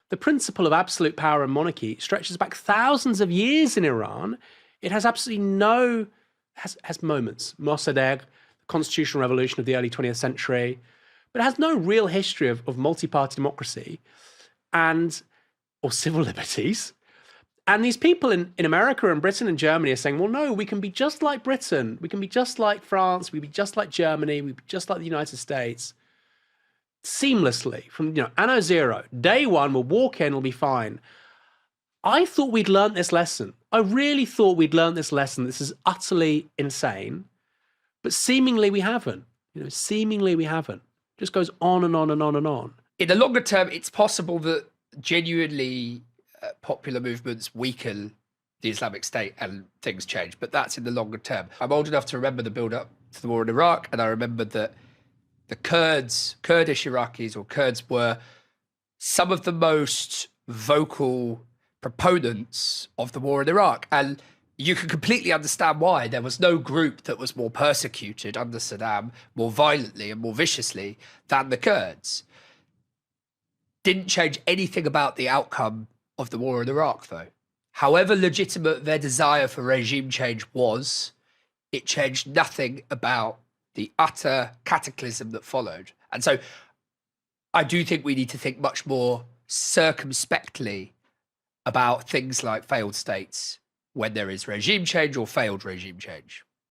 The principle of absolute power and monarchy stretches back thousands of years in Iran. It has absolutely no, has moments, Mossadegh, the constitutional revolution of the early 20th century, but it has no real history of multi-party democracy or civil liberties. And these people in America and Britain and Germany are saying, well, no, we can be just like Britain. We can be just like France. We can be just like Germany. We can be just like the United States. Seamlessly from, anno zero, day one, we'll walk in, we'll be fine. I thought we'd learned this lesson. I really thought we'd learned this lesson. This is utterly insane. But seemingly we haven't. Seemingly we haven't. It just goes on and on and on and on. In the longer term, it's possible that genuinely popular movements weaken the Islamic State and things change, but that's in the longer term. I'm old enough to remember the build-up to the war in Iraq, and I remember that the Kurdish Iraqis or Kurds were some of the most vocal proponents of the war in Iraq. And you can completely understand why. There was no group that was more persecuted under Saddam more violently and more viciously than the Kurds. Didn't change anything about the outcome of the war in Iraq, though. However legitimate their desire for regime change was, it changed nothing about the utter cataclysm that followed. And so I do think we need to think much more circumspectly about things like failed states when there is regime change or failed regime change.